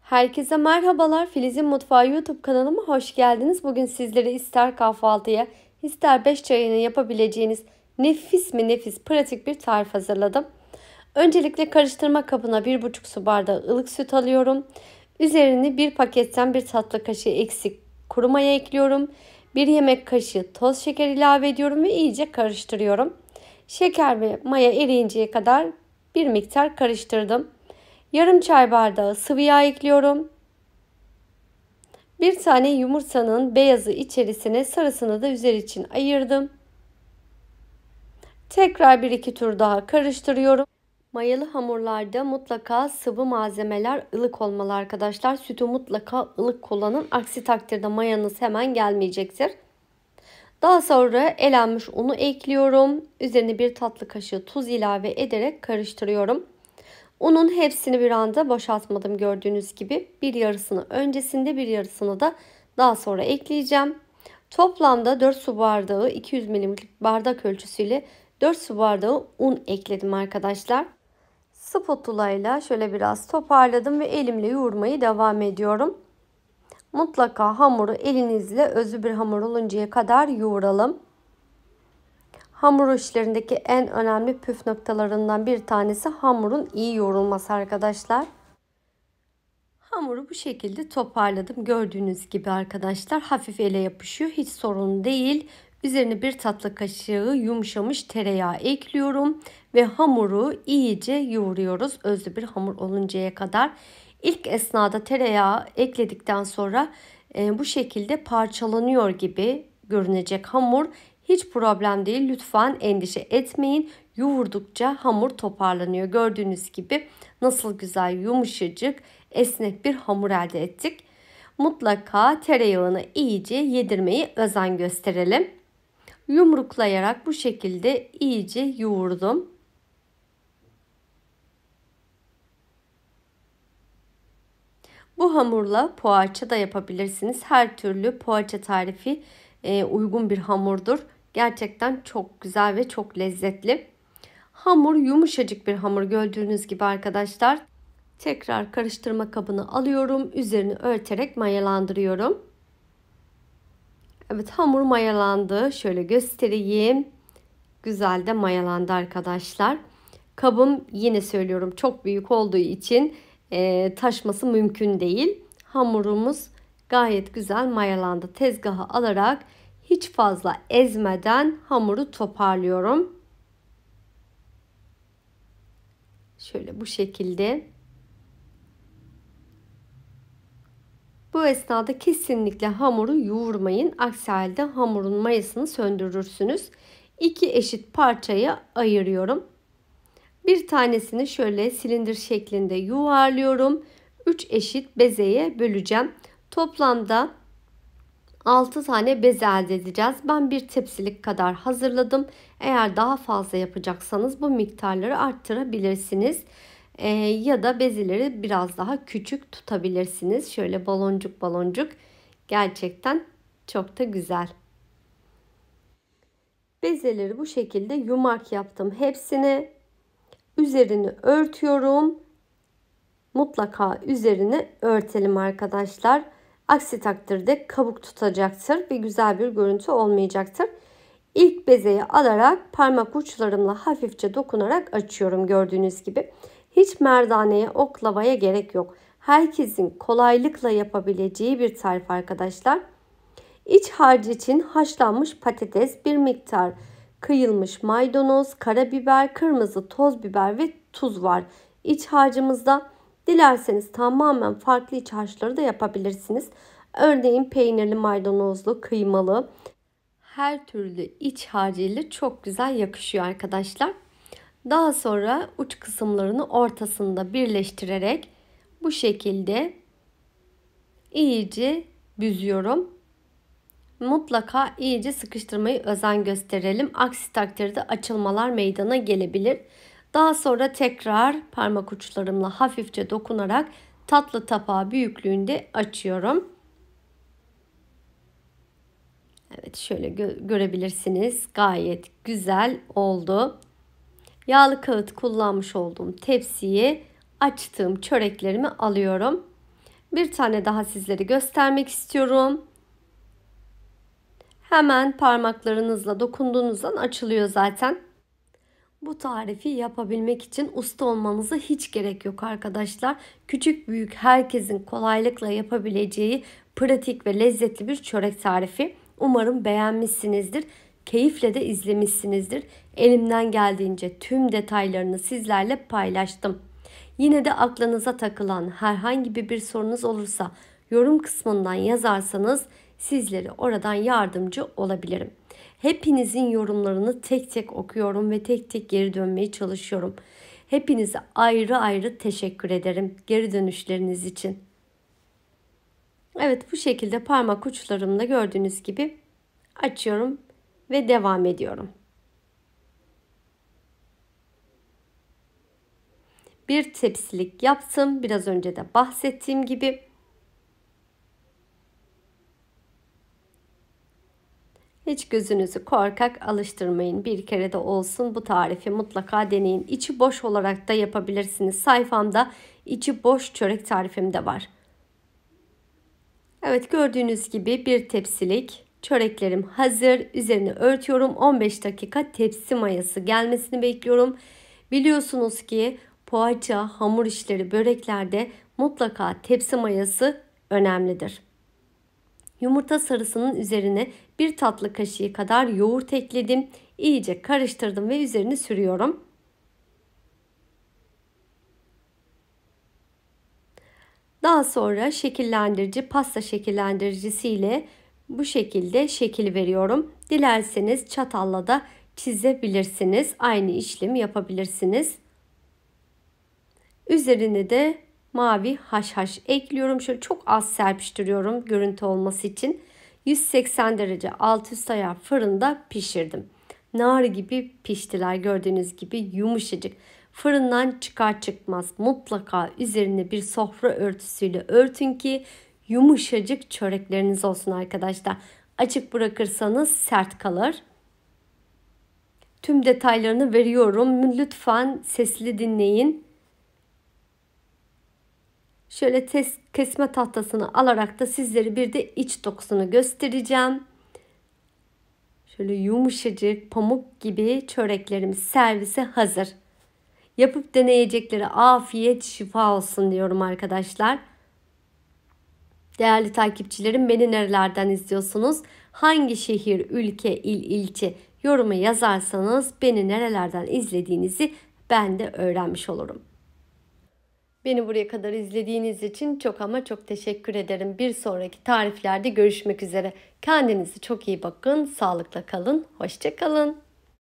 Herkese merhabalar. Filiz'in Mutfağı YouTube kanalıma hoş geldiniz. Bugün sizlere ister kahvaltıya, ister 5 çayını yapabileceğiniz nefis mi nefis pratik bir tarif hazırladım. Öncelikle karıştırma kabına 1,5 su bardağı ılık süt alıyorum. Üzerine bir paketten bir tatlı kaşığı eksik kuru maya ekliyorum. 1 yemek kaşığı toz şeker ilave ediyorum ve iyice karıştırıyorum. Şeker ve maya eriyinceye kadar bir miktar karıştırdım. Yarım çay bardağı sıvı yağ ekliyorum. Bir tane yumurtanın beyazı içerisine, sarısını da üzeri için ayırdım. Tekrar 1-2 tur daha karıştırıyorum. Mayalı hamurlarda mutlaka sıvı malzemeler ılık olmalı arkadaşlar. Sütü mutlaka ılık kullanın. Aksi takdirde mayanız hemen gelmeyecektir. Daha sonra elenmiş unu ekliyorum. Üzerine bir tatlı kaşığı tuz ilave ederek karıştırıyorum. Unun hepsini bir anda boşaltmadım gördüğünüz gibi. Bir yarısını öncesinde, bir yarısını da daha sonra ekleyeceğim. Toplamda 4 su bardağı 200 ml bardak ölçüsüyle 4 su bardağı un ekledim arkadaşlar. Spatula ile şöyle biraz toparladım ve elimle yoğurmaya devam ediyorum. Mutlaka hamuru elinizle özlü bir hamur oluncaya kadar yoğuralım. Hamur işlerindeki en önemli püf noktalarından bir tanesi hamurun iyi yoğrulması arkadaşlar. Hamuru bu şekilde toparladım. Gördüğünüz gibi arkadaşlar hafif ele yapışıyor. Hiç sorun değil. Üzerine bir tatlı kaşığı yumuşamış tereyağı ekliyorum. Ve hamuru iyice yoğuruyoruz. Özlü bir hamur oluncaya kadar. İlk esnada tereyağı ekledikten sonra bu şekilde parçalanıyor gibi görünecek hamur. Hiç problem değil. Lütfen endişe etmeyin. Yoğurdukça hamur toparlanıyor. Gördüğünüz gibi nasıl güzel, yumuşacık, esnek bir hamur elde ettik. Mutlaka tereyağını iyice yedirmeye özen gösterelim. Yumruklayarak bu şekilde iyice yoğurdum. Bu hamurla poğaça da yapabilirsiniz. Her türlü poğaça tarifi uygun bir hamurdur. Gerçekten çok güzel ve çok lezzetli. Hamur yumuşacık bir hamur gördüğünüz gibi arkadaşlar. Tekrar karıştırma kabını alıyorum. Üzerini örterek mayalandırıyorum. Evet, hamur mayalandı. Şöyle göstereyim. Güzel de mayalandı arkadaşlar. Kabım yine söylüyorum çok büyük olduğu için taşması mümkün değil. Hamurumuz gayet güzel mayalandı. Tezgaha alarak hiç fazla ezmeden hamuru toparlıyorum. Şöyle bu şekilde. Bu esnada kesinlikle hamuru yoğurmayın. Aksi halde hamurun mayasını söndürürsünüz. 2 eşit parçaya ayırıyorum. Bir tanesini şöyle silindir şeklinde yuvarlıyorum. 3 eşit bezeye böleceğim. Toplamda 6 tane beze elde edeceğiz. Ben bir tepsilik kadar hazırladım. Eğer daha fazla yapacaksanız bu miktarları arttırabilirsiniz. Ya da bezeleri biraz daha küçük tutabilirsiniz. Şöyle baloncuk baloncuk. Gerçekten çok da güzel. Bezeleri bu şekilde yumak yaptım. Hepsini üzerini örtüyorum. Mutlaka üzerini örtelim arkadaşlar. Aksi takdirde kabuk tutacaktır ve güzel bir görüntü olmayacaktır. İlk bezeyi alarak parmak uçlarımla hafifçe dokunarak açıyorum gördüğünüz gibi. Hiç merdaneye, oklavaya gerek yok. Herkesin kolaylıkla yapabileceği bir tarif arkadaşlar. İç harcı için haşlanmış patates, bir miktar kıyılmış maydanoz, karabiber, kırmızı toz biber ve tuz var. İç harcımızda dilerseniz tamamen farklı iç harçları da yapabilirsiniz. Örneğin peynirli, maydanozlu, kıymalı. Her türlü iç harcıyla çok güzel yakışıyor arkadaşlar. Daha sonra uç kısımlarını ortasında birleştirerek bu şekilde iyice büzüyorum. Mutlaka iyice sıkıştırmayı özen gösterelim. Aksi takdirde açılmalar meydana gelebilir. Daha sonra tekrar parmak uçlarımla hafifçe dokunarak tatlı tabağı büyüklüğünde açıyorum. Evet, şöyle görebilirsiniz. Gayet güzel oldu. Yağlı kağıt kullanmış olduğum tepsiye açtığım çöreklerimi alıyorum. Bir tane daha sizlere göstermek istiyorum. Hemen parmaklarınızla dokunduğunuzdan açılıyor zaten. Bu tarifi yapabilmek için usta olmanıza hiç gerek yok arkadaşlar. Küçük büyük herkesin kolaylıkla yapabileceği pratik ve lezzetli bir çörek tarifi. Umarım beğenmişsinizdir. Keyifle de izlemişsinizdir. Elimden geldiğince tüm detaylarını sizlerle paylaştım. Yine de aklınıza takılan herhangi bir sorunuz olursa yorum kısmından yazarsanız sizlere oradan yardımcı olabilirim. Hepinizin yorumlarını tek tek okuyorum ve tek tek geri dönmeye çalışıyorum. Hepinize ayrı ayrı teşekkür ederim geri dönüşleriniz için. Evet, bu şekilde parmak uçlarımda gördüğünüz gibi açıyorum ve devam ediyorum. Bir tepsilik yaptım. Biraz önce de bahsettiğim gibi. Hiç gözünüzü korkak alıştırmayın. Bir kere de olsun bu tarifi mutlaka deneyin. İçi boş olarak da yapabilirsiniz. Sayfamda içi boş çörek tarifim de var. Evet, gördüğünüz gibi bir tepsilik çöreklerim hazır. Üzerini örtüyorum. 15 dakika tepsi mayası gelmesini bekliyorum. Biliyorsunuz ki poğaça, hamur işleri, böreklerde mutlaka tepsi mayası önemlidir. Yumurta sarısının üzerine bir tatlı kaşığı kadar yoğurt ekledim. İyice karıştırdım ve üzerini sürüyorum. Daha sonra şekillendirici, pasta şekillendiricisi ile bu şekilde şekil veriyorum. Dilerseniz çatalla da çizebilirsiniz. Aynı işlemi yapabilirsiniz. Üzerine de mavi haşhaş ekliyorum. Şöyle çok az serpiştiriyorum görüntü olması için. 180 derece alt üst ayar fırında pişirdim. Nar gibi piştiler, gördüğünüz gibi yumuşacık. Fırından çıkar çıkmaz mutlaka üzerine bir sofra örtüsüyle örtün ki yumuşacık çörekleriniz olsun arkadaşlar. Açık bırakırsanız sert kalır. Tüm detaylarını veriyorum. Lütfen sesli dinleyin. Şöyle kesme tahtasını alarak da sizlere bir de iç dokusunu göstereceğim. Şöyle yumuşacık pamuk gibi çöreklerimiz servise hazır. Yapıp deneyecekleri afiyet şifa olsun diyorum arkadaşlar. Değerli takipçilerim, beni nerelerden izliyorsunuz? Hangi şehir, ülke, il, ilçe yoruma yazarsanız beni nerelerden izlediğinizi ben de öğrenmiş olurum. Beni buraya kadar izlediğiniz için çok ama çok teşekkür ederim. Bir sonraki tariflerde görüşmek üzere. Kendinize çok iyi bakın. Sağlıkla kalın. Hoşça kalın.